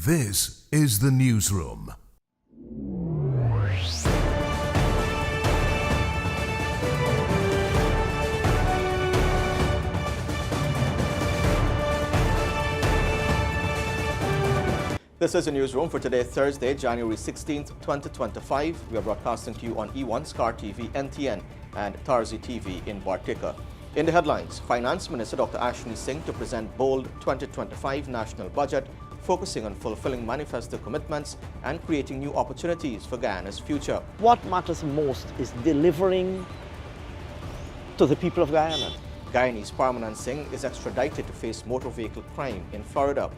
This is the newsroom. This is the newsroom for today, Thursday, January 16th, 2025. We are broadcasting to you on E1, SKAR TV, NTN, and TARZEE TV in Bartica. In the headlines, Finance Minister Dr. Ashni Singh to present bold 2025 national budget, focusing on fulfilling manifesto commitments and creating new opportunities for Guyana's future. What matters most is delivering to the people of Guyana. Guyanese Parmanand Singh is extradited to face motor vehicle crime in Florida.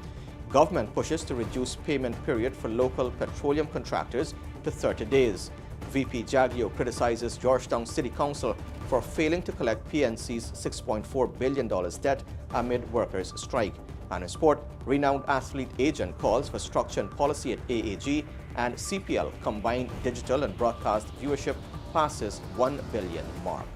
Government pushes to reduce payment period for local petroleum contractors to 30 days. VP Jagdeo criticizes Georgetown City Council for failing to collect PNC's $6.4 billion debt amid workers' strike. And in sport, renowned athlete agent calls for structure and policy at AAG, and CPL combined digital and broadcast viewership passes 1 billion mark.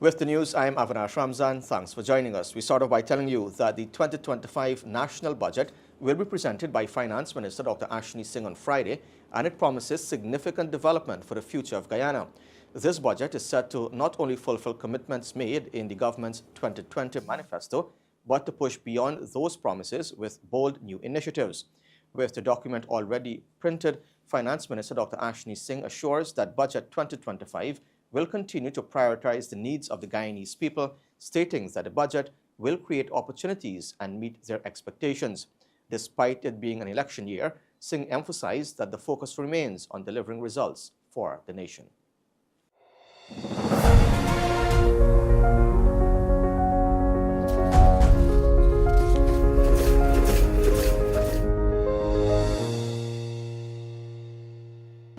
With the news, I am Avinash Ramzan. Thanks for joining us. We start off by telling you that the 2025 national budget will be presented by Finance Minister Dr. Ashni Singh on Friday, and it promises significant development for the future of Guyana. This budget is set to not only fulfill commitments made in the government's 2020 manifesto, but to push beyond those promises with bold new initiatives. With the document already printed, Finance Minister Dr. Ashni Singh assures that Budget 2025 will continue to prioritize the needs of the Guyanese people, stating that the budget will create opportunities and meet their expectations. Despite it being an election year, Singh emphasized that the focus remains on delivering results for the nation.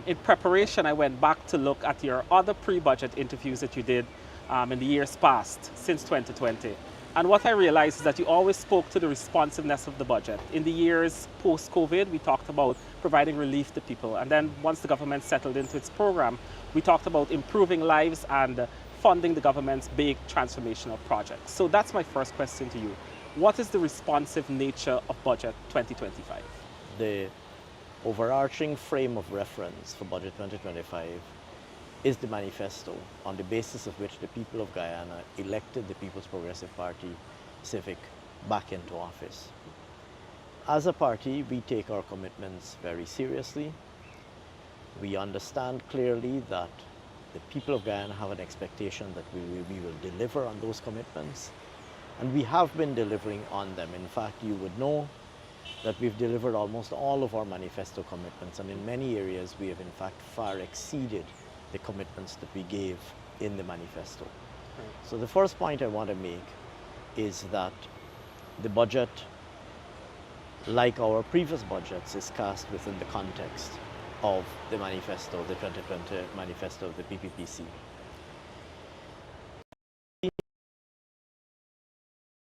In preparation, I went back to look at your other pre-budget interviews that you did in the years past, since 2020. And what I realized is that you always spoke to the responsiveness of the budget. In the years post-COVID, we talked about providing relief to people. And then once the government settled into its program, we talked about improving lives and funding the government's big transformational projects. So that's my first question to you. What is the responsive nature of Budget 2025? The overarching frame of reference for Budget 2025 is the manifesto, on the basis of which the people of Guyana elected the People's Progressive Party, CIVIC, back into office. As a party, we take our commitments very seriously. We understand clearly that the people of Guyana have an expectation that we will deliver on those commitments, and we have been delivering on them. In fact, you would know that we've delivered almost all of our manifesto commitments, and in many areas we have in fact far exceeded the commitments that we gave in the manifesto. Right. So the first point I want to make is that the budget, like our previous budgets, is cast within the context of the manifesto, the 2020 manifesto of the PPPC.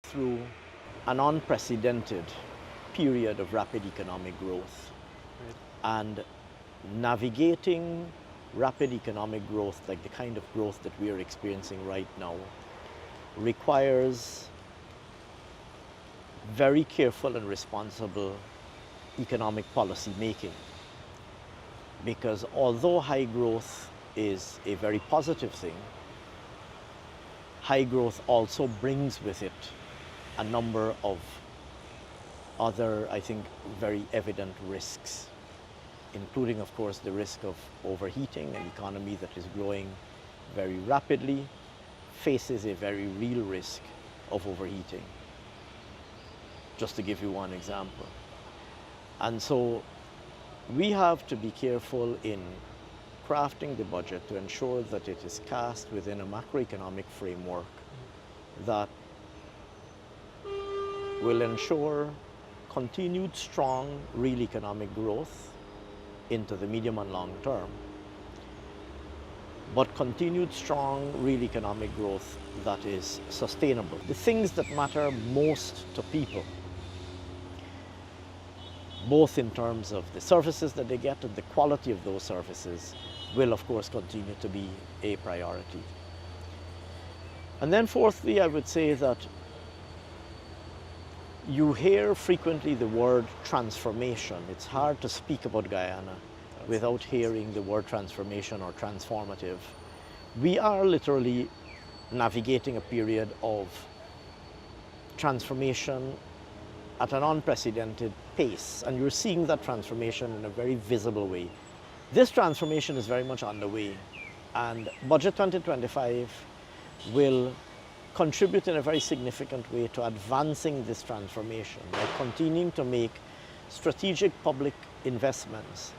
Through an unprecedented period of rapid economic growth, right, and navigating rapid economic growth, like the kind of growth that we are experiencing right now, requires very careful and responsible economic policy making. Because although high growth is a very positive thing, high growth also brings with it a number of other, I think, very evident risks, including, of course, the risk of overheating. An economy that is growing very rapidly faces a very real risk of overheating, just to give you one example. And so we have to be careful in crafting the budget to ensure that it is cast within a macroeconomic framework that will ensure continued strong real economic growth into the medium and long term, but continued strong real economic growth that is sustainable. The things that matter most to people, both in terms of the services that they get and the quality of those services, will of course continue to be a priority. And then fourthly, I would say that you hear frequently the word transformation. It's hard to speak about Guyana without hearing the word transformation or transformative. We are literally navigating a period of transformation at an unprecedented pace, and you're seeing that transformation in a very visible way. This transformation is very much underway, and Budget 2025 will contribute in a very significant way to advancing this transformation by continuing to make strategic public investments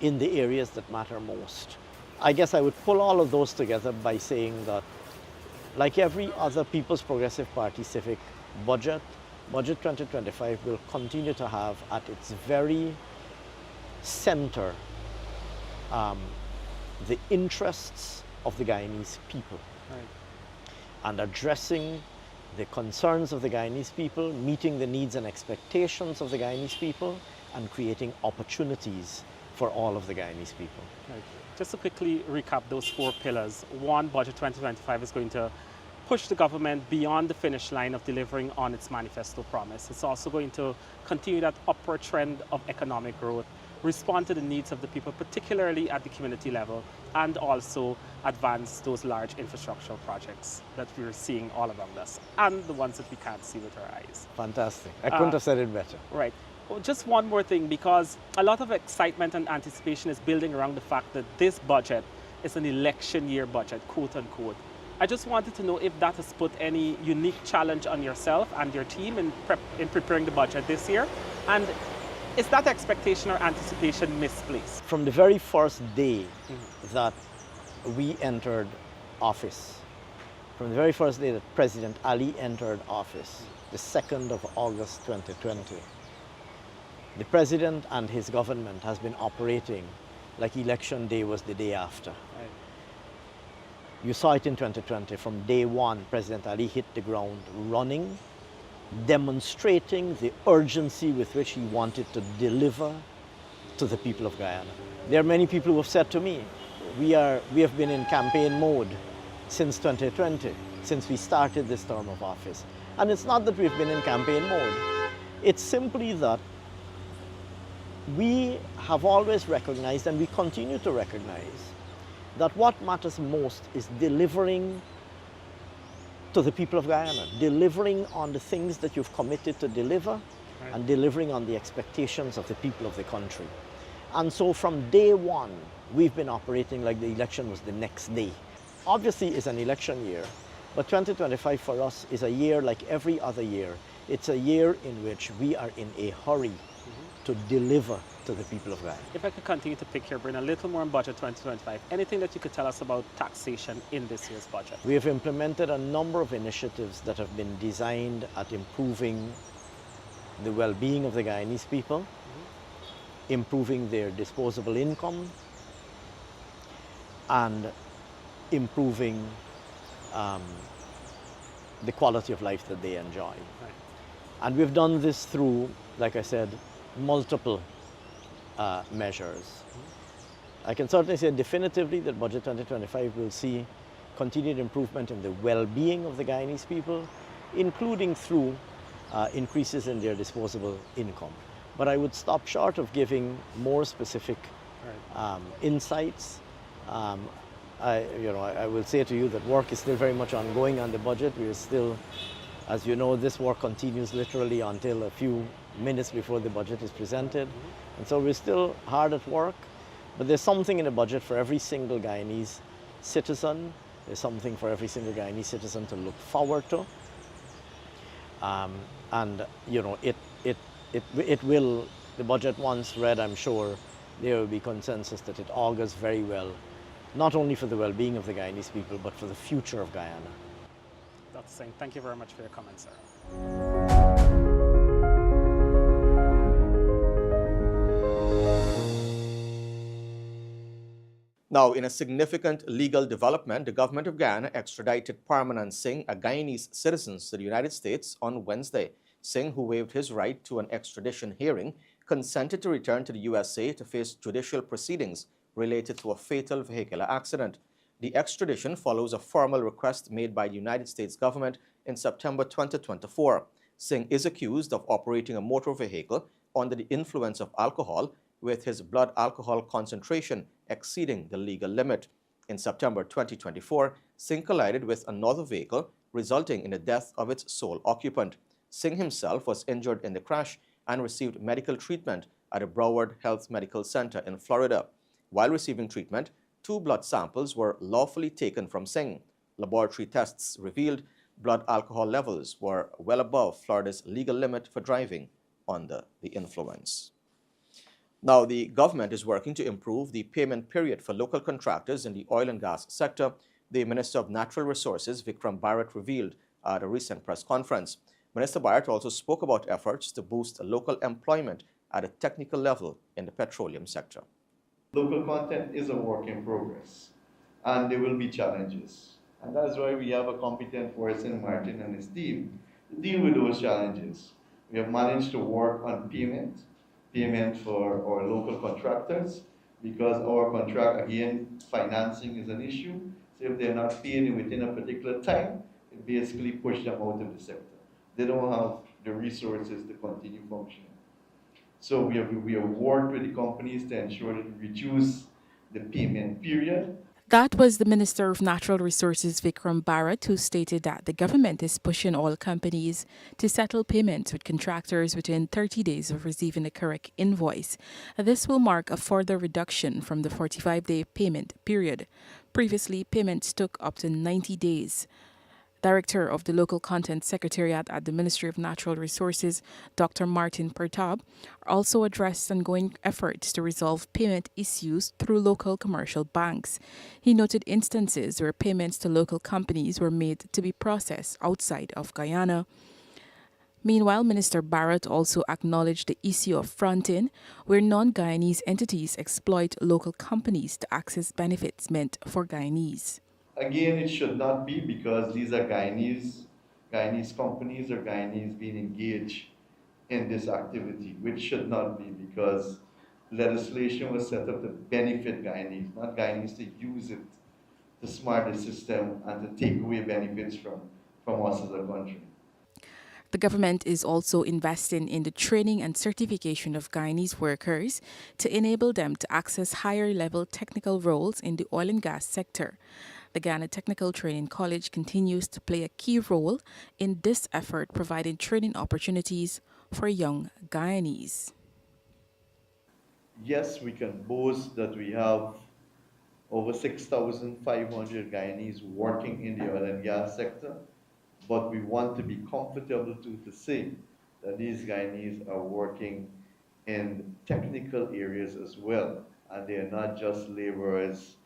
in the areas that matter most. I guess I would pull all of those together by saying that, like every other People's Progressive Party civic budget, Budget 2025 will continue to have at its very center the interests of the Guyanese people. Right. And addressing the concerns of the Guyanese people, meeting the needs and expectations of the Guyanese people, and creating opportunities for all of the Guyanese people. Right. Just to quickly recap those 4 pillars. 1, Budget 2025 is going to push the government beyond the finish line of delivering on its manifesto promise. It's also going to continue that upward trend of economic growth, respond to the needs of the people, particularly at the community level, and also advance those large infrastructural projects that we're seeing all around us, and the ones that we can't see with our eyes. Fantastic. I couldn't have said it better. Right. Well, just one more thing, because a lot of excitement and anticipation is building around the fact that this budget is an election year budget, quote unquote. I just wanted to know if that has put any unique challenge on yourself and your team in preparing the budget this year, and is that expectation or anticipation misplaced? From the very first day that we entered office, from the very first day that President Ali entered office, the 2nd of August 2020, the President and his government has been operating like election day was the day after. Right. You saw it in 2020. From day one, President Ali hit the ground running, demonstrating the urgency with which he wanted to deliver to the people of Guyana. There are many people who have said to me, we have been in campaign mode since 2020, since we started this term of office. And it's not that we've been in campaign mode. It's simply that we have always recognized, and we continue to recognize, that what matters most is delivering to the people of Guyana, delivering on the things that you've committed to deliver, right, and delivering on the expectations of the people of the country. And so from day one, we've been operating like the election was the next day. Obviously, it's an election year, but 2025 for us is a year like every other year. It's a year in which we are in a hurry to deliver to the people of Guyana. If I could continue to pick your brain a little more on Budget 2025, anything that you could tell us about taxation in this year's budget? We have implemented a number of initiatives that have been designed at improving the well-being of the Guyanese people, improving their disposable income, and improving the quality of life that they enjoy. Right. And we've done this through, like I said, multiple measures. I can certainly say definitively that Budget 2025 will see continued improvement in the well-being of the Guyanese people, including through increases in their disposable income. But I would stop short of giving more specific insights. I will say to you that work is still very much ongoing on the budget. We are still, as you know, this work continues literally until a few minutes before the budget is presented. And so we're still hard at work, but there's something in the budget for every single Guyanese citizen. There's something for every single Guyanese citizen to look forward to. And you know, it will, the budget once read, I'm sure there will be consensus that it augurs very well, not only for the well-being of the Guyanese people, but for the future of Guyana. Dr. Singh, thank you very much for your comments, sir. Now, in a significant legal development, the government of Guyana extradited Parmanand Singh, a Guyanese citizen, to the United States on Wednesday. Singh, who waived his right to an extradition hearing, consented to return to the USA to face judicial proceedings related to a fatal vehicular accident. The extradition follows a formal request made by the United States government in September 2024. Singh is accused of operating a motor vehicle under the influence of alcohol, with his blood alcohol concentration exceeding the legal limit. In September 2024, Singh collided with another vehicle, resulting in the death of its sole occupant. Singh himself was injured in the crash and received medical treatment at the Broward Health Medical Center in Florida. While receiving treatment, 2 blood samples were lawfully taken from Singh. Laboratory tests revealed blood alcohol levels were well above Florida's legal limit for driving under the influence. Now, the government is working to improve the payment period for local contractors in the oil and gas sector. The Minister of Natural Resources, Vikram Bharat, revealed at a recent press conference. Minister Bharat also spoke about efforts to boost local employment at a technical level in the petroleum sector. Local content is a work in progress, and there will be challenges. And that's why we have a competent person, Martin and his team, to deal with those challenges. We have managed to work on payment for our local contractors, because our contract, again, financing is an issue. So if they're not paid within a particular time, it basically pushes them out of the sector. They don't have the resources to continue functioning. So we have worked with the companies to ensure that we reduce the payment period. That was the Minister of Natural Resources, Vikram Bharat, who stated that the government is pushing all companies to settle payments with contractors within 30 days of receiving the correct invoice. This will mark a further reduction from the 45-day payment period. Previously, payments took up to 90 days. Director of the Local Content Secretariat at the Ministry of Natural Resources, Dr. Martin Pertab, also addressed ongoing efforts to resolve payment issues through local commercial banks. He noted instances where payments to local companies were made to be processed outside of Guyana. Meanwhile, Minister Bharat also acknowledged the issue of fronting, where non-Guyanese entities exploit local companies to access benefits meant for Guyanese. Again, it should not be, because these are Guyanese companies or Guyanese being engaged in this activity, which should not be, because legislation was set up to benefit Guyanese, not Guyanese to use it to smart the system and to take away benefits from us as a country. The government is also investing in the training and certification of Guyanese workers to enable them to access higher-level technical roles in the oil and gas sector. The Ghana Technical Training College continues to play a key role in this effort, providing training opportunities for young Guyanese. Yes, we can boast that we have over 6,500 Guyanese working in the oil and gas sector, but we want to be comfortable to say that these Guyanese are working in technical areas as well, and they are not just laborers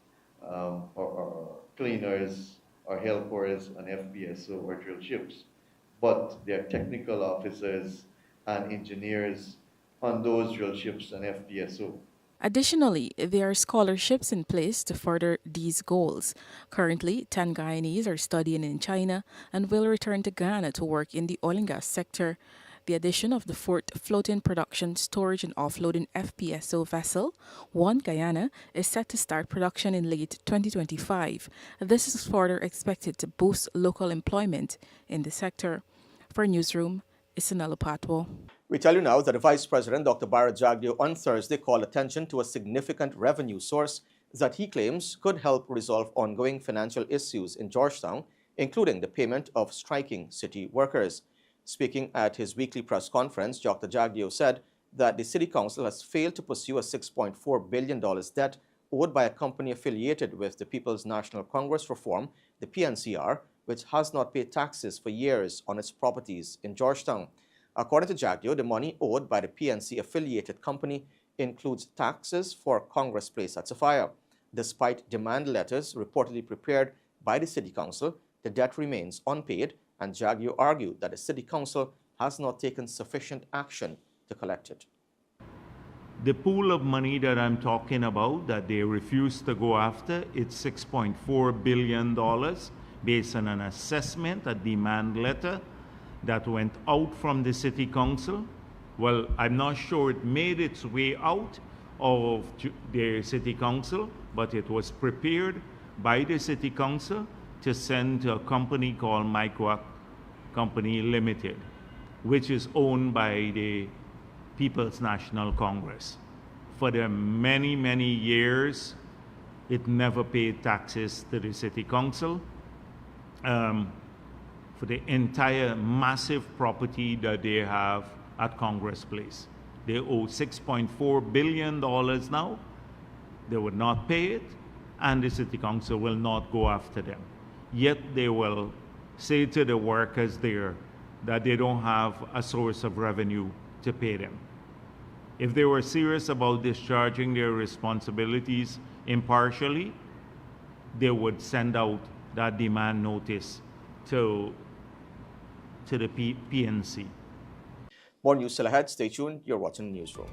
or cleaners or helpers on FPSO or drill ships, but they are technical officers and engineers on those drill ships and FPSO. Additionally, there are scholarships in place to further these goals. Currently, 10 Guyanese are studying in China and will return to Ghana to work in the oil and gas sector. The addition of the 4th floating production, storage and offloading FPSO vessel, One Guyana, is set to start production in late 2025. This is further expected to boost local employment in the sector. For Newsroom, Isanello Patwo. We tell you now that the Vice President, Dr. Bharat Jagdeo, on Thursday called attention to a significant revenue source that he claims could help resolve ongoing financial issues in Georgetown, including the payment of striking city workers. Speaking at his weekly press conference, Dr. Jagdeo said that the City Council has failed to pursue a $6.4 billion debt owed by a company affiliated with the People's National Congress Reform, the PNCR, which has not paid taxes for years on its properties in Georgetown. According to Jagdeo, the money owed by the PNC-affiliated company includes taxes for Congress Place at Sophia. Despite demand letters reportedly prepared by the City Council, the debt remains unpaid, and Jagdeo argued that the City Council has not taken sufficient action to collect it. The pool of money that I'm talking about that they refuse to go after, it's $6.4 billion based on an assessment, a demand letter that went out from the City Council. Well, I'm not sure it made its way out of the City Council, but it was prepared by the City Council to send to a company called Micro Company Limited, which is owned by the People's National Congress. For the many, many years, it never paid taxes to the City Council for the entire massive property that they have at Congress Place. They owe $6.4 billion now. They would not pay it, and the City Council will not go after them. Yet they will say to the workers there that they don't have a source of revenue to pay them. If they were serious about discharging their responsibilities impartially, they would send out that demand notice to the PNC. More news still ahead. Stay tuned. You're watching the Newsroom.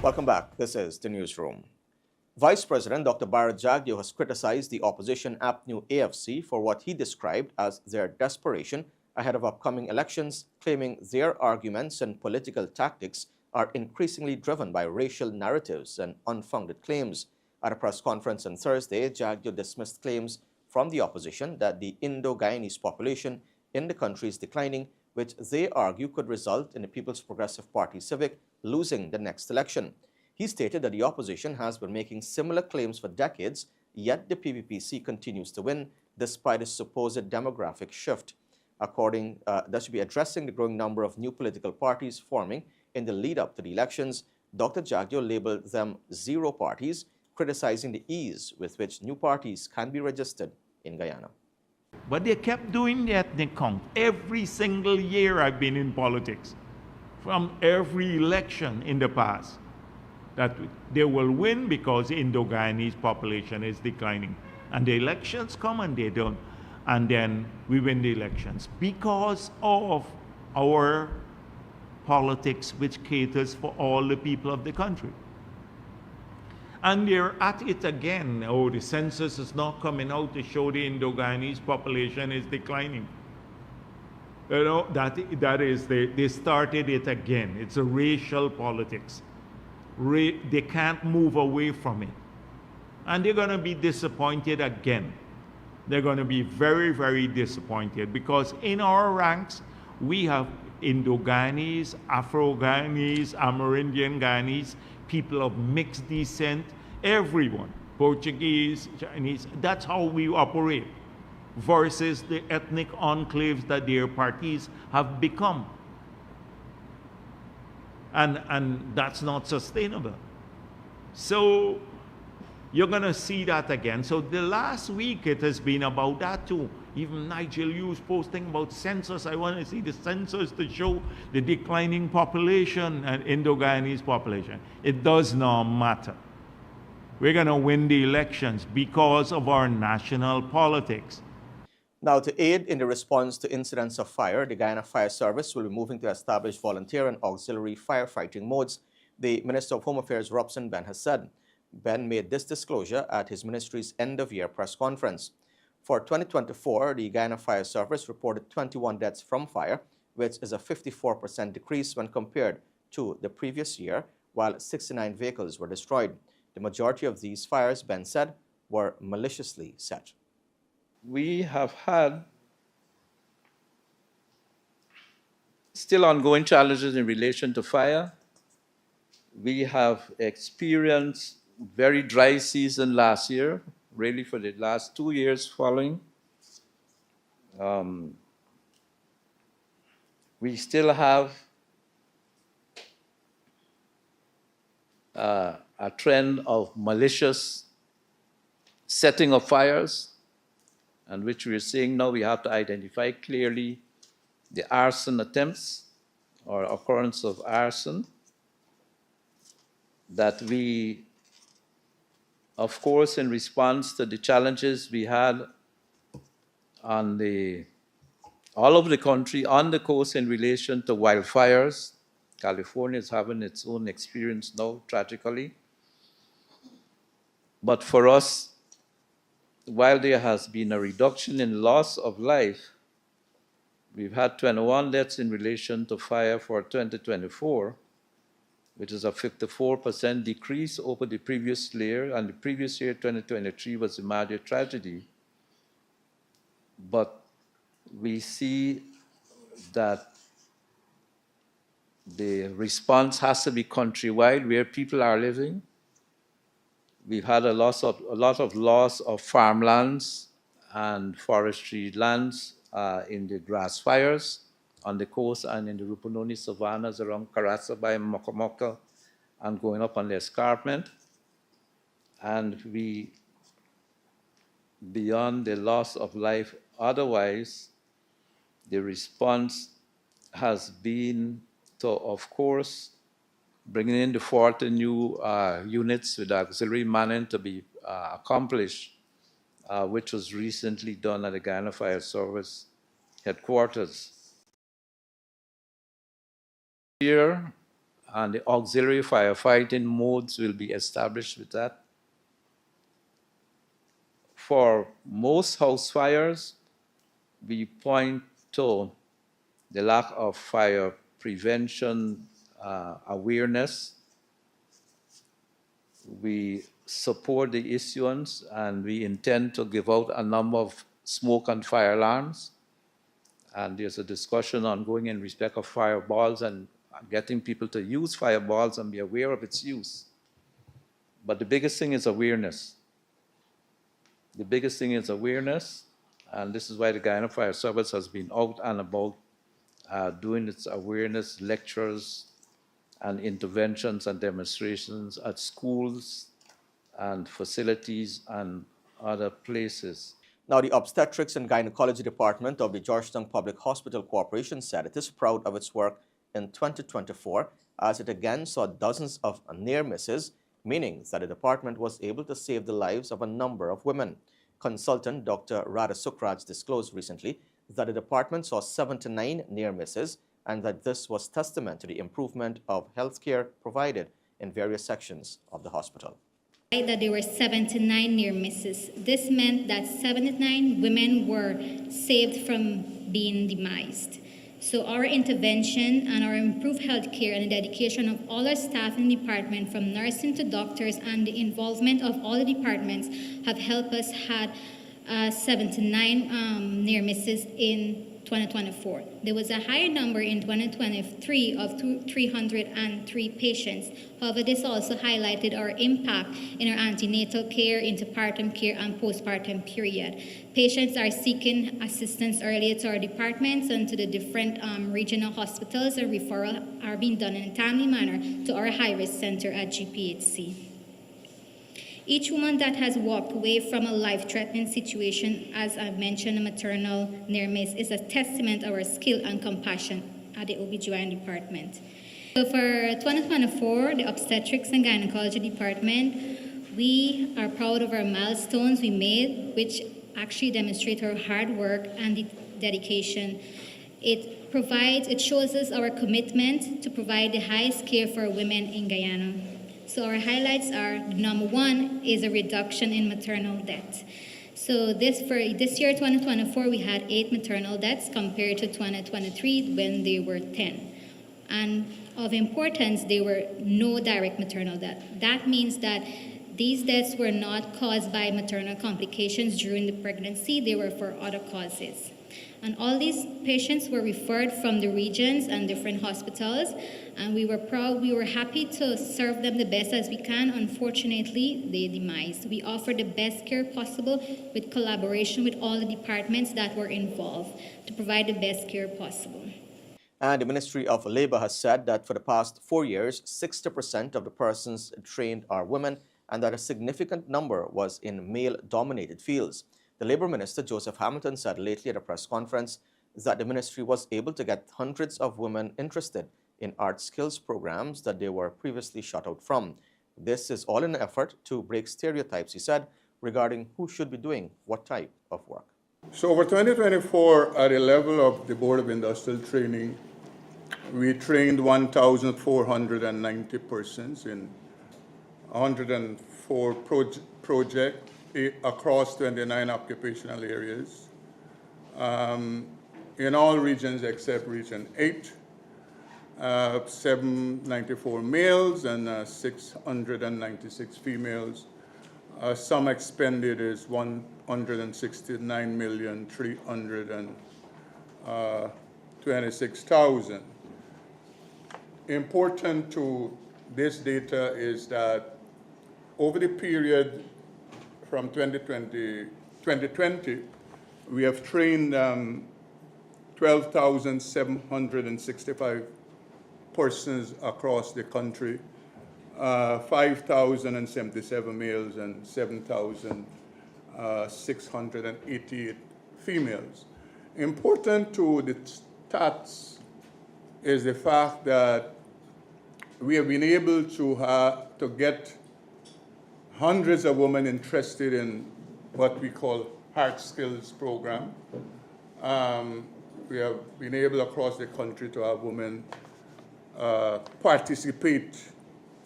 Welcome back. This is the Newsroom. Vice President Dr. Jagdeo has criticized the opposition APNU AFC for what he described as their desperation ahead of upcoming elections, claiming their arguments and political tactics are increasingly driven by racial narratives and unfounded claims. At a press conference on Thursday, Jagdeo dismissed claims from the opposition that the Indo-Guyanese population in the country is declining, which they argue could result in the People's Progressive Party Civic losing the next election. He stated that the opposition has been making similar claims for decades, yet the PPPC continues to win despite a supposed demographic shift. That should be addressing the growing number of new political parties forming in the lead-up to the elections. Dr. Jagdeo labeled them zero parties, criticizing the ease with which new parties can be registered in Guyana. But they kept doing the ethnic count. Every single year I've been in politics, from every election in the past, that they will win because the Indo-Guyanese population is declining. And the elections come and they don't. And then we win the elections because of our politics, which caters for all the people of the country. And they're at it again. Oh, the census is not coming out to show the Indo-Guyanese population is declining. You know, they started it again. It's a racial politics. They can't move away from it. And they're going to be disappointed again. They're going to be very, very disappointed because in our ranks, we have Indo-Guyanese, Afro-Guyanese, Amerindian Guyanese, people of mixed descent, everyone, Portuguese, Chinese. That's how we operate versus the ethnic enclaves that their parties have become. And that's not sustainable. So you're going to see that again. So the last week it has been about that too. Even Nigel Hughes posting about census. I want to see the census to show the declining population and Indo-Guyanese population. It does not matter. We're going to win the elections because of our national politics. Now, to aid in the response to incidents of fire, the Guyana Fire Service will be moving to establish volunteer and auxiliary firefighting modes, the Minister of Home Affairs, Robson Ben, has said. Ben made this disclosure at his ministry's end-of-year press conference. For 2024, the Guyana Fire Service reported 21 deaths from fire, which is a 54% decrease when compared to the previous year, while 69 vehicles were destroyed. The majority of these fires, Ben said, were maliciously set. We have had still ongoing challenges in relation to fire. We have experienced very dry season last year, really for the last 2 years following. We still have a trend of malicious setting of fires, and which we're seeing now. We have to identify clearly the arson attempts or occurrence of arson that we, of course, in response to the challenges we had on all over the country, on the coast in relation to wildfires. California is having its own experience now, tragically. But for us, while there has been a reduction in loss of life, we've had 21 deaths in relation to fire for 2024, which is a 54% decrease over the previous year, and the previous year, 2023, was a major tragedy. But we see that the response has to be countrywide, where people are living. We've had a lot of loss of farmlands and forestry lands in the grass fires on the coast and in the Rupununi savannas around Karasaba and Mokomoka and going up on the escarpment. And beyond the loss of life otherwise, the response has been to, of course, bringing in the 40 new units with auxiliary manning to be accomplished, which was recently done at the Guyana Fire Service headquarters. Here, and the auxiliary firefighting modes will be established with that. For most house fires, we point to the lack of fire prevention awareness. We support the issuance, and we intend to give out a number of smoke and fire alarms. And there's a discussion ongoing in respect of fireballs and getting people to use fireballs and be aware of its use. But the biggest thing is awareness. The biggest thing is awareness, and this is why the Guyana Fire Service has been out and about doing its awareness lectures and interventions and demonstrations at schools and facilities and other places. Now, the Obstetrics and Gynecology Department of the Georgetown Public Hospital Corporation said it is proud of its work in 2024 as it again saw dozens of near misses, meaning that the department was able to save the lives of a number of women. Consultant Dr. Radha Sukraj disclosed recently that the department saw 79 near misses and that this was testament to the improvement of healthcare provided in various sections of the hospital. That there were 79 near misses. This meant that 79 women were saved from being demised. So our intervention and our improved healthcare and the dedication of all our staff in the department, from nursing to doctors, and the involvement of all the departments have helped us had 79 near misses in 2024. There was a higher number in 2023 of 303 patients. However, this also highlighted our impact in our antenatal care, interpartum care, and postpartum period. Patients are seeking assistance earlier to our departments and to the different regional hospitals, and referral are being done in a timely manner to our high-risk center at GPHC. Each woman that has walked away from a life-threatening situation, as I mentioned, a maternal near miss, is a testament of our skill and compassion at the OBGYN department. So for 2024, the Obstetrics and Gynecology Department, we are proud of our milestones we made, which actually demonstrate our hard work and the dedication. It shows us our commitment to provide the highest care for women in Guyana. So our highlights are, number one is a reduction in maternal death. So this year, 2024, we had 8 maternal deaths compared to 2023 when there were 10. And of importance, there were no direct maternal death. That means that these deaths were not caused by maternal complications during the pregnancy, they were for other causes. And all these patients were referred from the regions and different hospitals, and we were happy to serve them the best as we can. Unfortunately, they demised. We offered the best care possible with collaboration with all the departments that were involved to provide the best care possible. And the Ministry of Labor has said that for the past 4 years, 60% of the persons trained are women, and that a significant number was in male-dominated fields. The Labour Minister, Joseph Hamilton, said lately at a press conference that the ministry was able to get hundreds of women interested in art skills programs that they were previously shut out from. This is all in an effort to break stereotypes, he said, regarding who should be doing what type of work. So over 2024, at the level of the Board of Industrial Training, we trained 1,490 persons in 104 projects across 29 occupational areas in all regions except Region 8, 794 males and 696 females. Sum expended is 169,326,000. Important to this data is that over the period from 2020, we have trained 12,765 persons across the country, 5,077 males and 7,688 females. Important to the stats is the fact that we have been able to get hundreds of women interested in what we call hard skills program. We have been able across the country to have women participate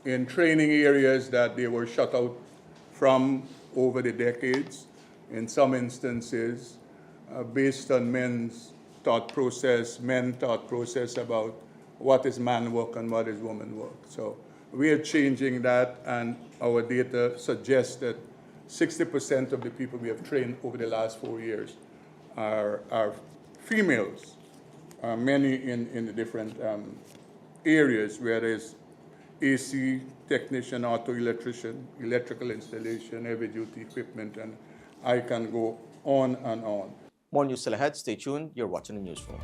in training areas that they were shut out from over the decades, in some instances, based on men thought process about what is man work and what is woman work. So we are changing that, and our data suggests that 60% of the people we have trained over the last 4 years are females, many in the different areas, where there's AC technician, auto electrician, electrical installation, heavy duty equipment, and I can go on and on. More news still ahead. Stay tuned. You're watching the newsroom.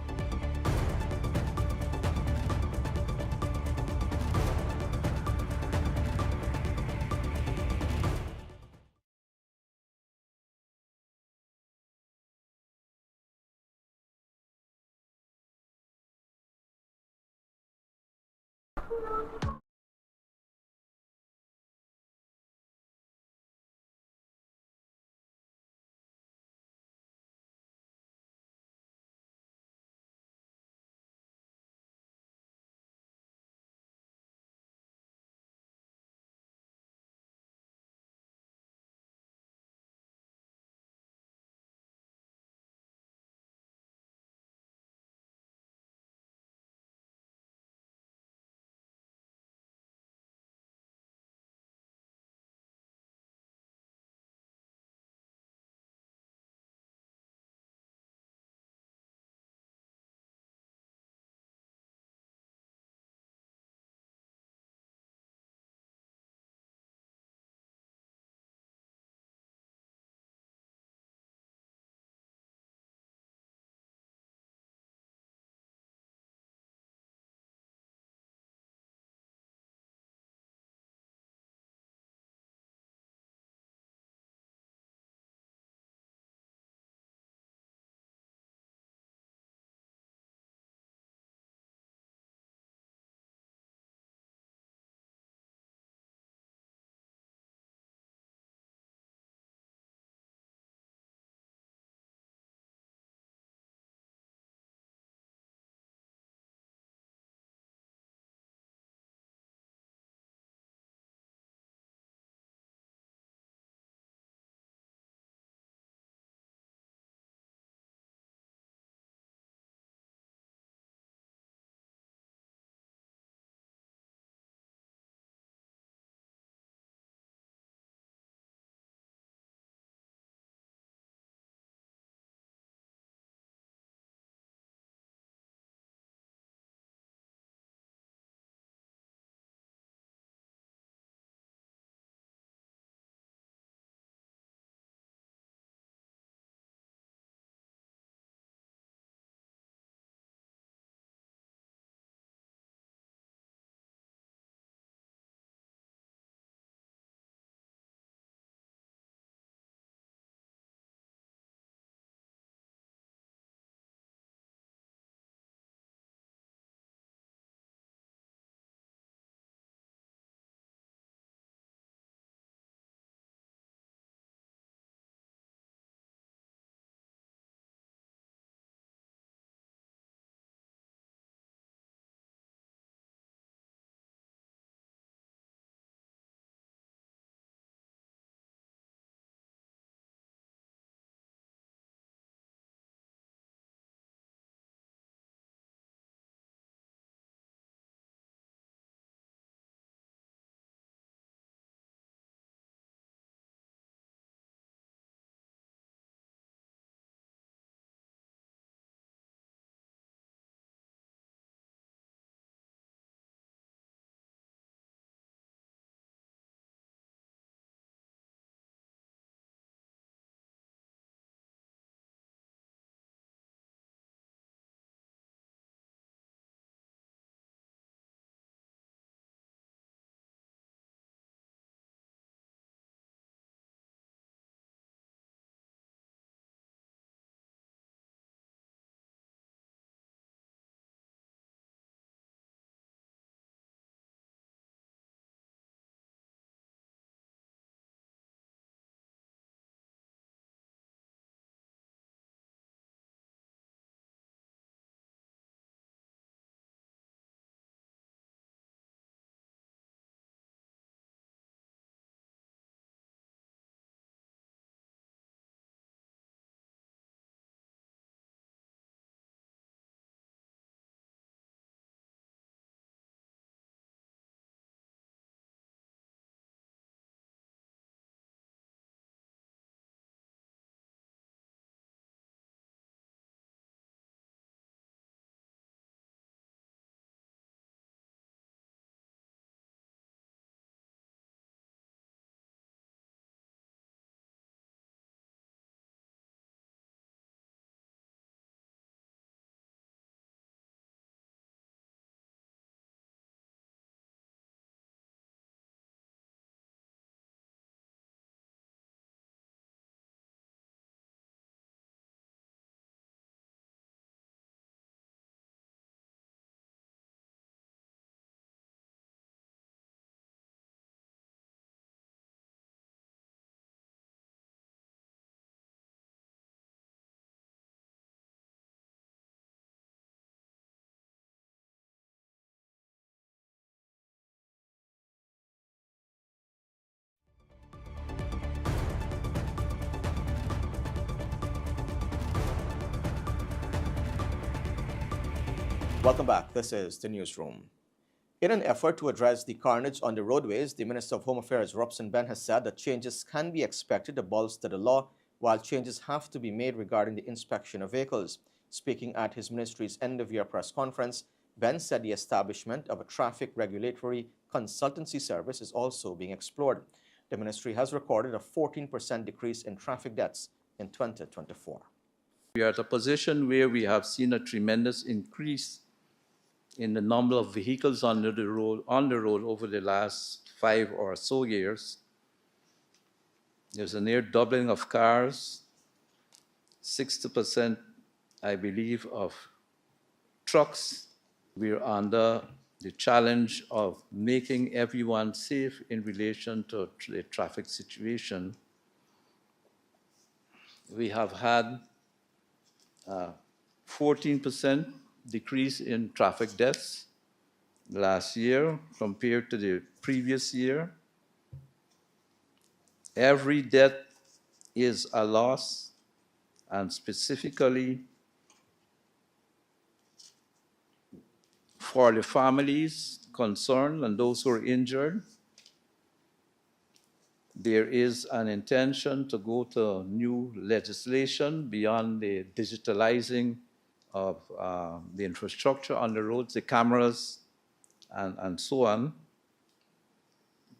Welcome back. This is the newsroom. In an effort to address the carnage on the roadways, the Minister of Home Affairs, Robson Ben, has said that changes can be expected to bolster the law, while changes have to be made regarding the inspection of vehicles. Speaking at his ministry's end-of-year press conference, Ben said the establishment of a traffic regulatory consultancy service is also being explored. The ministry has recorded a 14% decrease in traffic deaths in 2024. We are at a position where we have seen a tremendous increase in the number of vehicles on the road over the last 5 or so years. There's a near doubling of cars, 60%, I believe, of trucks. We're under the challenge of making everyone safe in relation to the traffic situation. We have had 14% decrease in traffic deaths last year compared to the previous year. Every death is a loss, and specifically for the families concerned and those who are injured, there is an intention to go to new legislation beyond the digitalizing of the infrastructure on the roads, the cameras, and so on,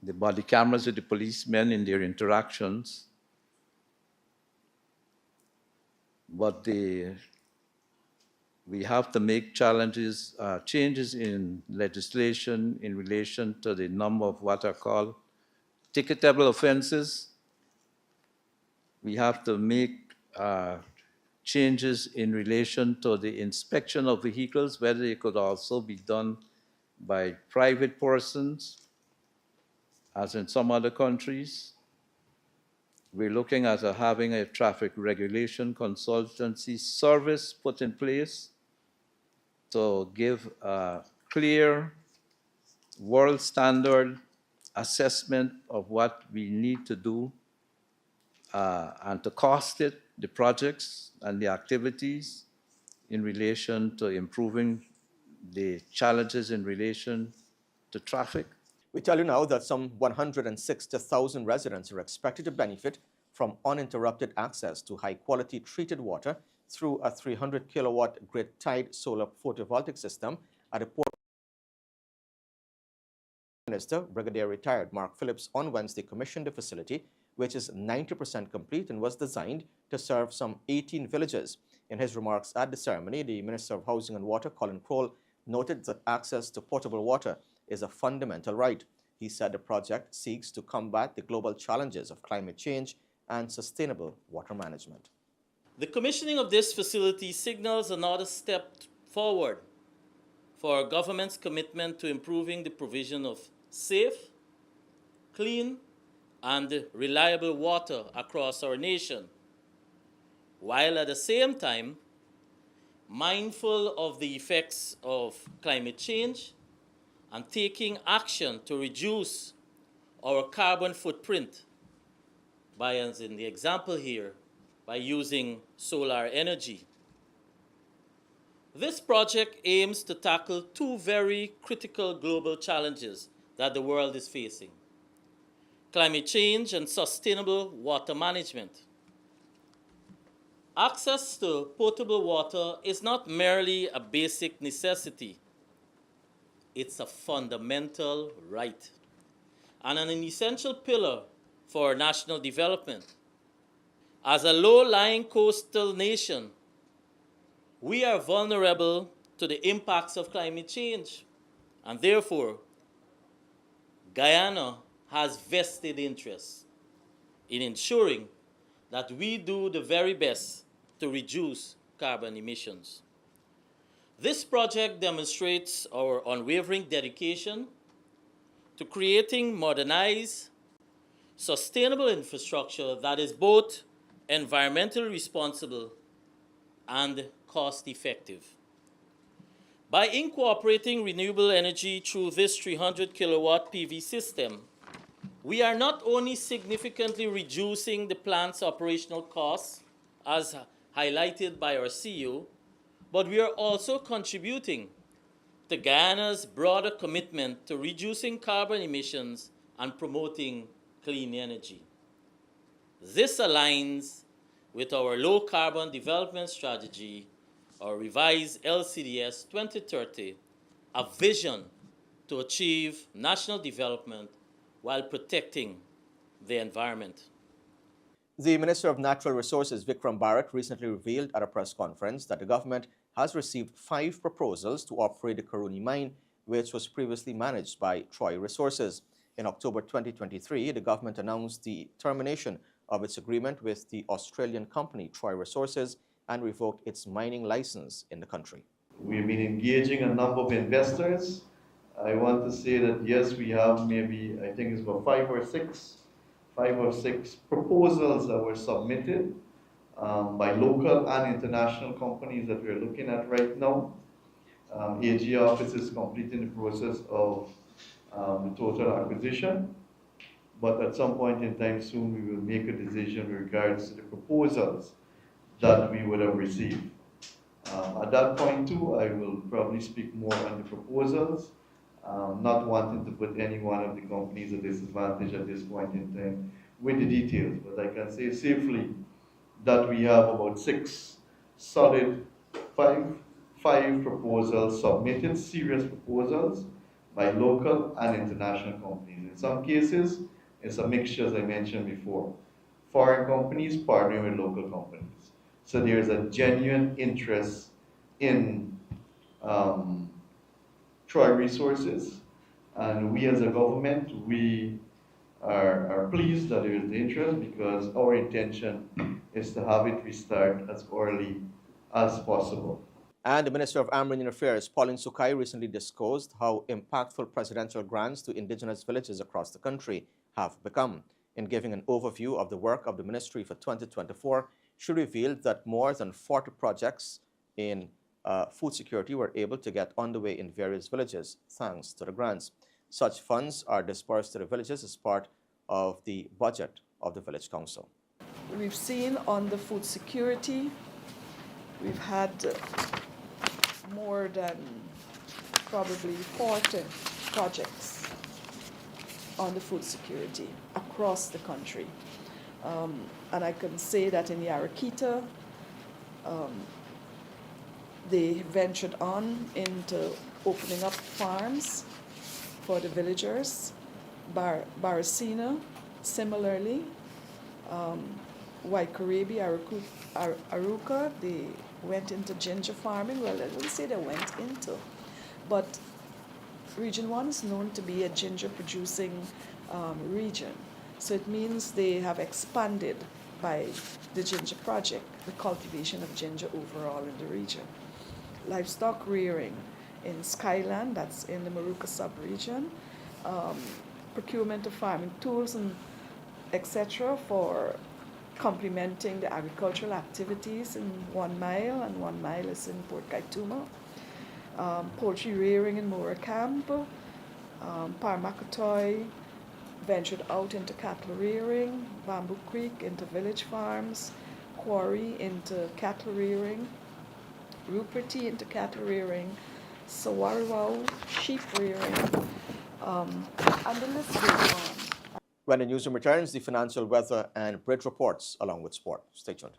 the body cameras with the policemen in their interactions. But we have to make changes in legislation in relation to the number of what are called ticketable offenses. We have to make changes in relation to the inspection of vehicles, whether it could also be done by private persons, as in some other countries. We're looking at having a traffic regulation consultancy service put in place to give a clear world standard assessment of what we need to do and to cost it, the projects and the activities in relation to improving the challenges in relation to traffic. We tell you now that some 160,000 residents are expected to benefit from uninterrupted access to high-quality treated water through a 300-kilowatt grid-tied solar photovoltaic system at a port. Minister, Brigadier Retired Mark Phillips, on Wednesday commissioned the facility, which is 90% complete and was designed to serve some 18 villages. In his remarks at the ceremony, the Minister of Housing and Water, Colin Crowell, noted that access to potable water is a fundamental right. He said the project seeks to combat the global challenges of climate change and sustainable water management. The commissioning of this facility signals another step forward for our government's commitment to improving the provision of safe, clean, and reliable water across our nation, while at the same time mindful of the effects of climate change and taking action to reduce our carbon footprint by, as in the example here, by using solar energy. This project aims to tackle two very critical global challenges that the world is facing: climate change and sustainable water management. Access to potable water is not merely a basic necessity. It's a fundamental right and an essential pillar for national development. As a low-lying coastal nation, we are vulnerable to the impacts of climate change, and therefore, Guyana has vested interests in ensuring that we do the very best to reduce carbon emissions. This project demonstrates our unwavering dedication to creating modernized, sustainable infrastructure that is both environmentally responsible and cost-effective. By incorporating renewable energy through this 300-kilowatt PV system, we are not only significantly reducing the plant's operational costs, as highlighted by our CEO, but we are also contributing to Guyana's broader commitment to reducing carbon emissions and promoting clean energy. This aligns with our low carbon development strategy, our revised LCDS 2030, a vision to achieve national development while protecting the environment. The Minister of Natural Resources, Vikram Bharat, recently revealed at a press conference that the government has received 5 proposals to operate the Karuni mine, which was previously managed by Troy Resources. In October 2023, the government announced the termination of its agreement with the Australian company Troy Resources and revoked its mining license in the country. We've been engaging a number of investors. I want to say that yes, we have maybe, I think it's about five or six proposals that were submitted by local and international companies that we're looking at right now. AG office is completing the process of the total acquisition, but at some point in time soon we will make a decision with regards to the proposals that we would have received. At that point too, I will probably speak more on the proposals, not wanting to put any one of the companies at disadvantage at this point in time with the details, but I can say safely that we have about 6 solid, five proposals submitted, serious proposals by local and international companies. In some cases, it's a mixture, as I mentioned before. Foreign companies partnering with local companies. So there's a genuine interest in Troy Resources, and we as a government, we are pleased that there is the interest because our intention is to have it restart as early as possible. And the Minister of Amerindian Affairs, Pauline Sukai, recently disclosed how impactful presidential grants to indigenous villages across the country have become. In giving an overview of the work of the ministry for 2024, she revealed that more than 40 projects in food security were able to get underway in various villages thanks to the grants. Such funds are dispersed to the villages as part of the budget of the village council. We've seen on the food security, we've had more than probably 40 projects on the food security across the country. And I can say that in Yarakita, they ventured on into opening up farms for the villagers. Baracina, similarly. Waikaribi, Aruka, they went into ginger farming. Well, I wouldn't say they went into, but Region 1 is known to be a ginger producing region. So it means they have expanded by the ginger project, the cultivation of ginger overall in the region. Livestock rearing in Skyland, that's in the Maruka sub-region. Procurement of farming tools and etc. for complementing the agricultural activities in 1 mile, and 1 mile is in Port Kaituma. Poultry rearing in Mooracamp. Parmakatoy ventured out into cattle rearing. Bamboo Creek into village farms. Quarry into cattle rearing. Ruperty into cattle rearing. Sawariwau sheep rearing. And the list goes on. When the newsroom returns, the financial, weather, and bridge reports along with sport. Stay tuned.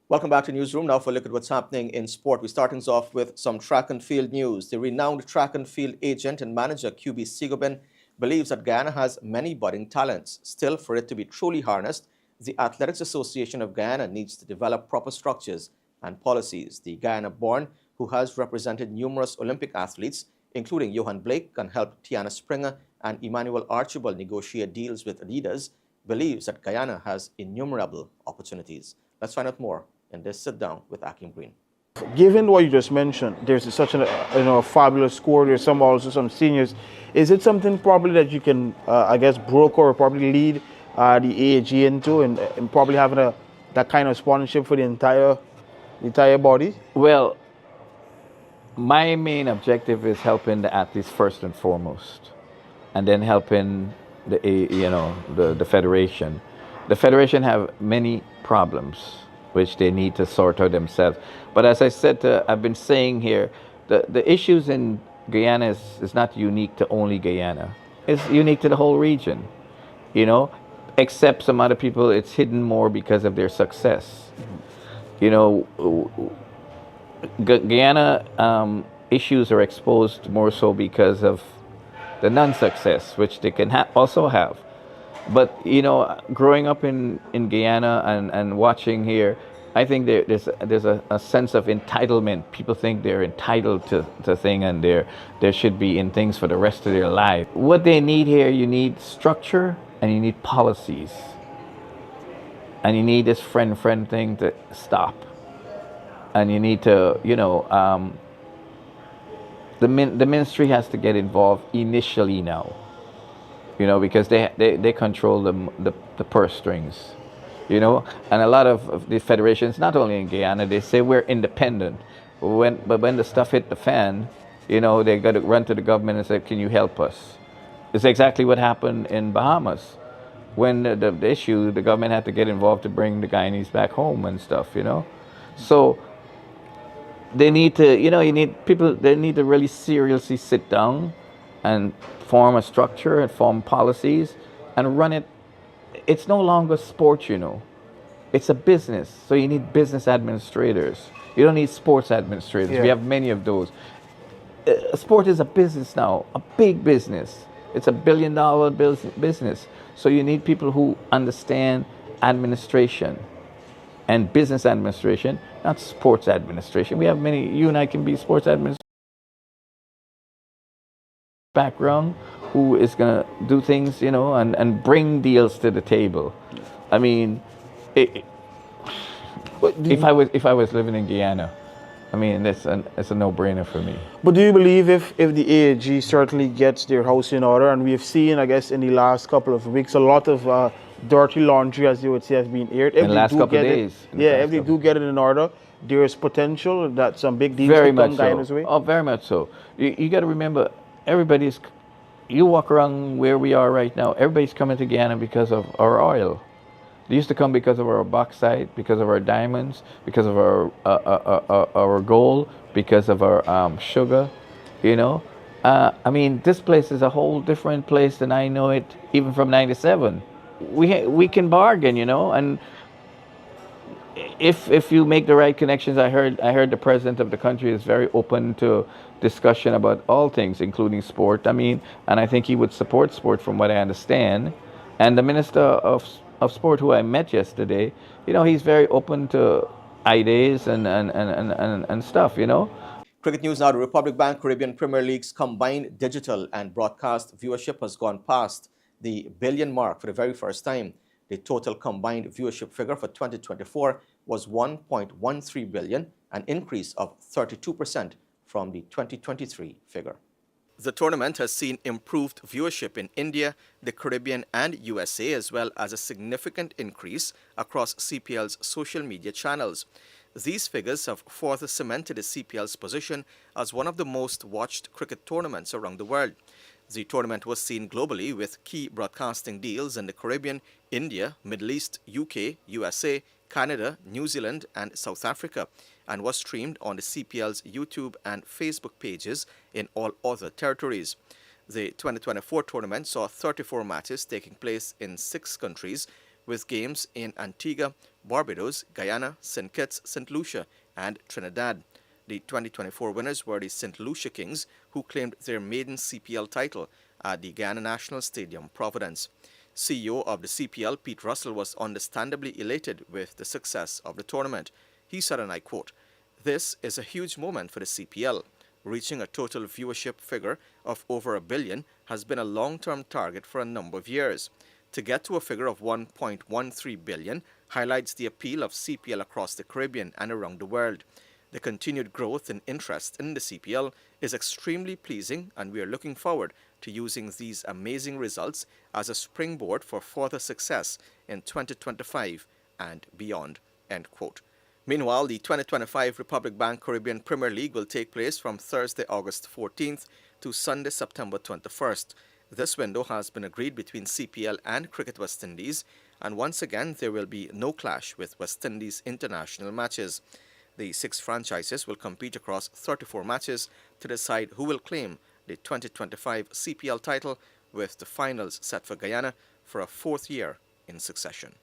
Welcome back to Newsroom. Now for a look at what's happening in sport. We're starting off with some track and field news. The renowned track and field agent and manager QB Sigobin believes that Guyana has many budding talents. Still, for it to be truly harnessed, the Athletics Association of Guyana needs to develop proper structures and policies. The Guyana-born, who has represented numerous Olympic athletes, including Johan Blake, and helped Tiana Springer and Emmanuel Archibald negotiate deals with leaders, believes that Guyana has innumerable opportunities. Let's find out more in this sit-down with Akim Green. Given what you just mentioned, there's such a fabulous score. There's some seniors. Is it something probably that you can, broker or probably lead the AAG into and probably having that kind of sponsorship for the entire body? Well, my main objective is helping the athletes first and foremost, and then helping the federation. The federation have many problems which they need to sort out themselves. But as I said, I've been saying here, the issues in Guyana is not unique to only Guyana. It's unique to the whole region, except some other people, it's hidden more because of their success. Guyana issues are exposed more so because of the non-success, which they can also have. But, growing up in Guyana and watching here, I think there's a sense of entitlement. People think they're entitled to things and there should be in things for the rest of their life. What they need here, you need structure and you need policies. And you need this friend thing to stop. And you need to, the ministry has to get involved initially now. Because they control the purse strings, and a lot of the federations, not only in Guyana, they say we're independent, but when the stuff hit the fan, they got to run to the government and say, can you help us? It's exactly what happened in Bahamas. When the issue, the government had to get involved to bring the Guyanese back home and stuff, So they need to, you need people, they need to really seriously sit down and form a structure and form policies and run it. It's no longer sport, It's a business. So you need business administrators. You don't need sports administrators. Yeah. We have many of those. Sport is a business now, a big business. It's $1 billion business. So you need people who understand administration and business administration, not sports administration. We have many, you and I can be sports administrators background who is going to do things, and bring deals to the table. I mean, if I was living in Guyana, I mean, it's a no-brainer for me. But do you believe if the AAG certainly gets their house in order, and we have seen, I guess, in the last couple of weeks, a lot of dirty laundry, as you would say, has been aired. In the last couple of days. If they do get it in order, there is potential that some big deals Very will come much so. Guyana's way? Oh, very much so. You got to remember, you walk around where we are right now, everybody's coming to Guyana because of our oil. They used to come because of our bauxite, because of our diamonds, because of our gold, because of our sugar, I mean, this place is a whole different place than I know it, even from '97. We can bargain, and if you make the right connections, I heard the president of the country is very open to discussion about all things, including sport. I mean, and I think he would support sport from what I understand. And the minister of sport, who I met yesterday, he's very open to ideas and stuff, Cricket news now. The Republic Bank Caribbean Premier League's combined digital and broadcast viewership has gone past the billion mark for the very first time. The total combined viewership figure for 2024 was 1.13 billion, an increase of 32% from the 2023 figure. The tournament has seen improved viewership in India, the Caribbean and USA, as well as a significant increase across CPL's social media channels. These figures have further cemented the CPL's position as one of the most watched cricket tournaments around the world. The tournament was seen globally with key broadcasting deals in the Caribbean, India, Middle East, UK, USA, Canada, New Zealand and South Africa, and was streamed on the CPL's YouTube and Facebook pages in all other territories. The 2024 tournament saw 34 matches taking place in 6 countries, with games in Antigua, Barbados, Guyana, St. Kitts, St. Lucia and Trinidad. The 2024 winners were the St. Lucia Kings, who claimed their maiden CPL title at the Guyana National Stadium, Providence. CEO of the CPL, Pete Russell, was understandably elated with the success of the tournament. He said, and I quote, "This is a huge moment for the CPL. Reaching a total viewership figure of over 1 billion has been a long-term target for a number of years. To get to a figure of 1.13 billion highlights the appeal of CPL across the Caribbean and around the world. The continued growth and interest in the CPL is extremely pleasing, and we are looking forward to using these amazing results as a springboard for further success in 2025 and beyond." End quote. Meanwhile, the 2025 Republic Bank Caribbean Premier League will take place from Thursday, August 14th to Sunday, September 21st. This window has been agreed between CPL and Cricket West Indies, and once again there will be no clash with West Indies international matches. The 6 franchises will compete across 34 matches to decide who will claim the 2025 CPL title, with the finals set for Guyana for a 4th year in succession.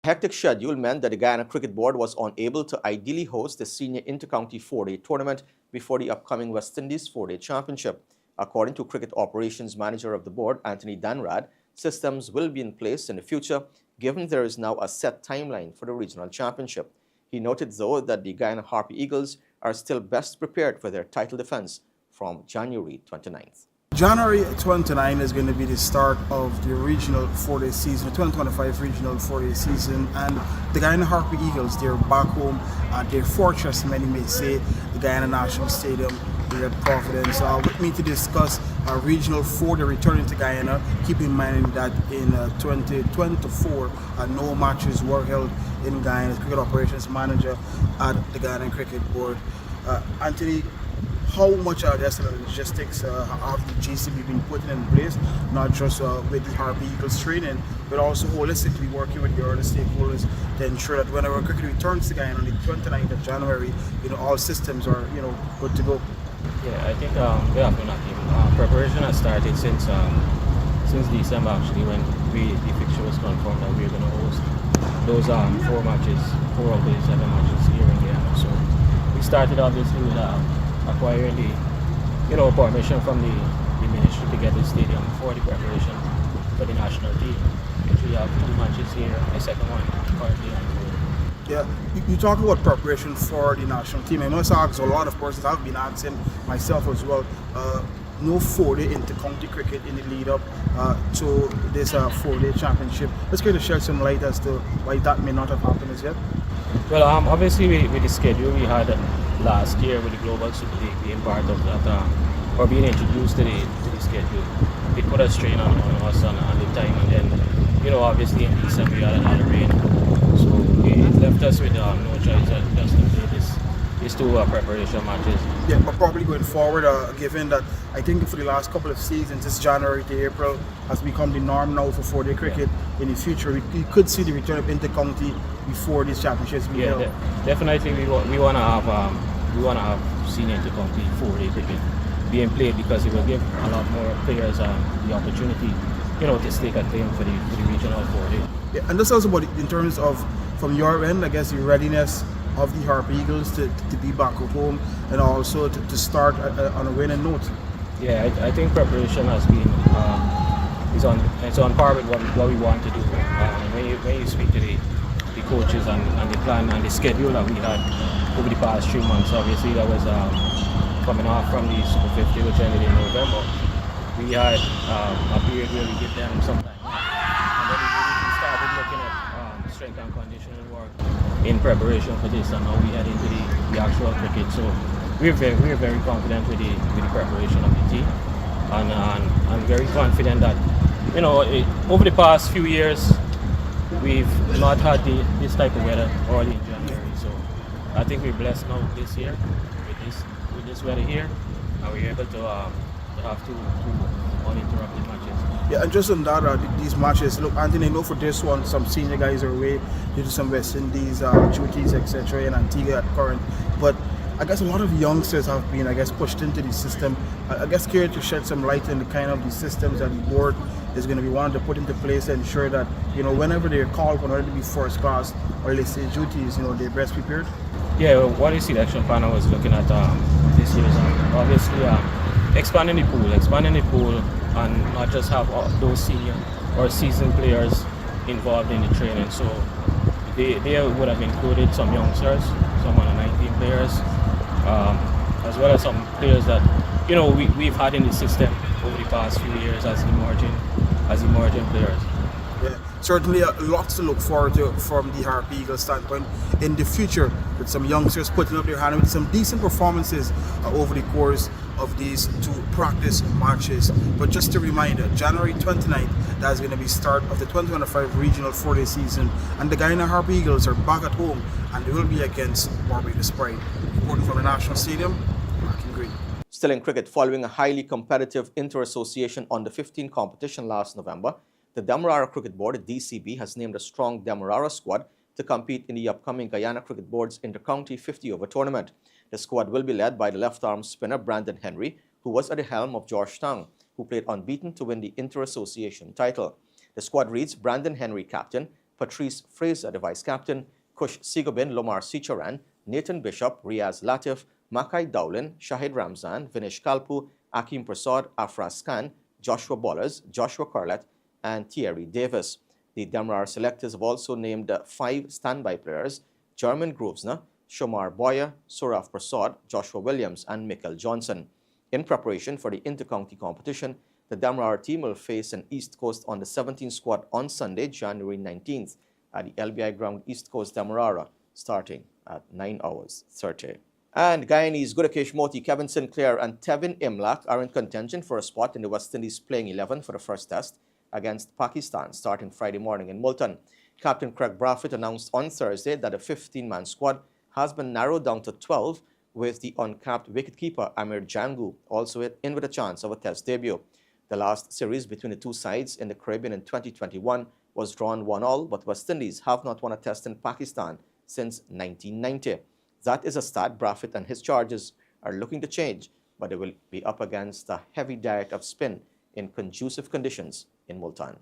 A hectic schedule meant that the Guyana Cricket Board was unable to ideally host the senior intercounty 4-day tournament before the upcoming West Indies 4-day championship. According to Cricket Operations Manager of the board, Anthony Danrad, systems will be in place in the future, given there is now a set timeline for the regional championship. He noted, though, that the Guyana Harpy Eagles are still best prepared for their title defense from January 29th. January 29 is going to be the start of the regional 4-day season, the 2025 regional 4-day season, and the Guyana Harpy Eagles, they're back home at their fortress, many may say, the Guyana National Stadium here at Providence. With me to discuss a regional 4-day returning to Guyana, keep in mind that in 2024, no matches were held in Guyana. Cricket Operations Manager at the Guyana Cricket Board. Anthony, how much logistics have the GCB been putting in place, not just with the Harpy Eagles training, but also holistically working with the other stakeholders to ensure that whenever cricket returns to Guyana on the 29th of January, all systems are good to go. Yeah, I think good afternoon, Akim. Preparation has started since December actually, when the fixture was confirmed that we were going to host those 4 of the 7 matches here in Guyana. So we started obviously with acquiring the permission from the ministry to get the stadium for the preparation for the national team. We have 2 matches here, the second one currently on the road. Yeah, you talk about preparation for the national team. I must ask a lot of persons, I've been asking myself as well, no 4-day inter-county cricket in the lead up to this 4-day championship. Let's kind of shed some light as to why that may not have happened as yet. Well, obviously with the schedule we had last year with the Global Super League being part of that, or being introduced to the schedule, it put a strain on us on the time, and then obviously in December we had a lot of rain, so it left us with no choice just to play these 2 preparation matches. Yeah, but probably going forward, given that I think for the last couple of seasons, this January to April has become the norm now for 4-day cricket. In the future, we could see the return of inter-county before these championships be held. Definitely we want to have senior inter-county 4-day cricket being played, because it will give a lot more players the opportunity, to stake a claim for the regional 4-day. Yeah, and this also about in terms of from your end, I guess, the readiness of the Harpy Eagles to be back at home, and also to start on a winning note. Yeah, I think preparation has been it's on par with what we want to do. When you speak to the coaches and the plan and the schedule that we had over the past 3 months, obviously that was coming off from the Super 50, which ended in November. We had a period where we give them some time off, and then we started looking at strength and conditioning work in preparation for this, and now we head into the actual cricket. So we're very confident with the preparation of the team, and I'm very confident that over the past few years we've not had this type of weather early in January. So I think we're blessed now this year with this weather here, and we're able to have 2 uninterrupted matches. Yeah, and just on that, these matches, look, Anthony, I know for this one, some senior guys are away due to some West Indies duties, etc., in Antigua at current, but I guess a lot of youngsters have been, pushed into the system. I guess curious to shed some light on the kind of the systems that the board is going to be wanting to put into place to ensure that, whenever they're called for whether to be first class or let's say duties, they're best prepared. Yeah, what the selection panel was looking at this year is obviously expanding the pool, and not just have those senior or seasoned players involved in the training. So they would have included some youngsters, some under 19 players, as well as some players that we've had in the system over the past few years as emerging players. Yeah, certainly lots to look forward to from the Harpy Eagles standpoint in the future, with some youngsters putting up their hand with some decent performances over the course of these 2 practice matches. But just a reminder, January 29th, that's going to be start of the 2025 regional 4-day season, and the Guyana Harpy Eagles are back at home, and they will be against Barbados Pride. Reporting from the National Stadium, Martin Green. Still in cricket, following a highly competitive inter-association under-15 competition last November, the Demerara Cricket Board, DCB, has named a strong Demerara squad to compete in the upcoming Guyana Cricket Board's Inter-County 50-over tournament. The squad will be led by the left-arm spinner Brandon Henry, who was at the helm of Georgetown, who played unbeaten to win the inter-association title. The squad reads Brandon Henry captain, Patrice Fraser the vice-captain, Kush Sigobin, Lomar Sicharan, Nathan Bishop, Riaz Latif, Makai Dowlin, Shahid Ramzan, Vinesh Kalpu, Akim Prasad, Afraz Khan, Joshua Bollers, Joshua Corlett, and Thierry Davis. The Demerara selectors have also named 5 standby players: Jermaine Grosvenor, Shomar Boyer, Suraf Prasad, Joshua Williams, and Mikkel Johnson. In preparation for the inter-county competition, the Demerara team will face an East Coast under 17 squad on Sunday, January 19th at the LBI ground East Coast Demerara, starting at 9:30. And Guyanese Gudakesh Moti, Kevin Sinclair, and Tevin Imlak are in contention for a spot in the West Indies playing 11 for the first test against Pakistan starting Friday morning in Multan. Captain Craig Braffett announced on Thursday that a 15-man squad has been narrowed down to 12, with the uncapped wicketkeeper Amir Jangu also in with a chance of a Test debut. The last series between the two sides in the Caribbean in 2021 was drawn 1-1, but West Indies have not won a Test in Pakistan since 1990. That is a stat Brafitt and his charges are looking to change, but they will be up against a heavy diet of spin in conducive conditions in Multan.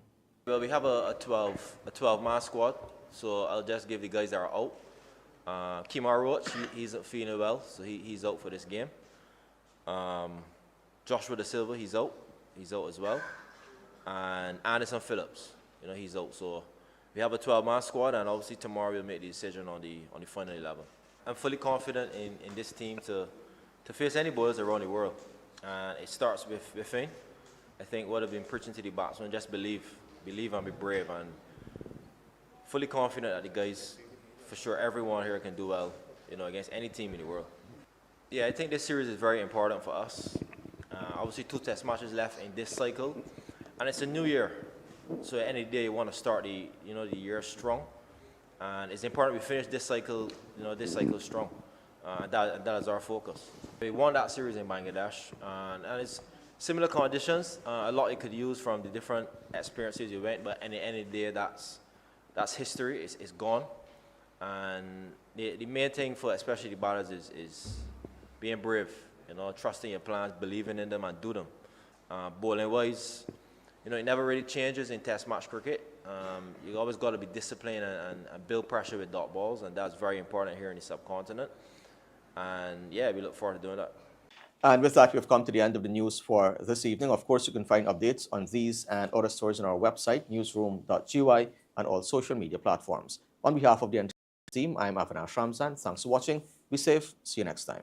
Well, we have a 12-man squad, so I'll just give the guys that are out. Kimar Roach, he's not feeling well, so he's out for this game. Joshua Da Silva, he's out as well. And Anderson Phillips, he's out. So we have a 12-man squad, and obviously tomorrow we'll make the decision on the final 11. I'm fully confident in this team to face any bowlers around the world. And it starts within. I think what I've been preaching to the batsmen, just believe and be brave, and fully confident that the guys, for sure, everyone here can do well, against any team in the world. Yeah, I think this series is very important for us. Obviously, 2 Test matches left in this cycle, and it's a new year. So at the end of the day, you want to start the year strong, and it's important we finish this cycle, strong. That is our focus. We won that series in Bangladesh, and it's similar conditions. A lot you could use from the different experiences you went, but at the end of the day, that's history. It's gone. And the main thing for especially the batters is being brave, trusting your plans, believing in them, and do them. Bowling wise, it never really changes in Test match cricket. You always got to be disciplined and build pressure with dot balls, and that's very important here in the subcontinent. And yeah, we look forward to doing that. And with that, we've come to the end of the news for this evening. Of course, you can find updates on these and other stories on our website, newsroom.gy, and all social media platforms. On behalf of the entire team, I'm Avinash Ramzan. Thanks for watching. Be safe. See you next time.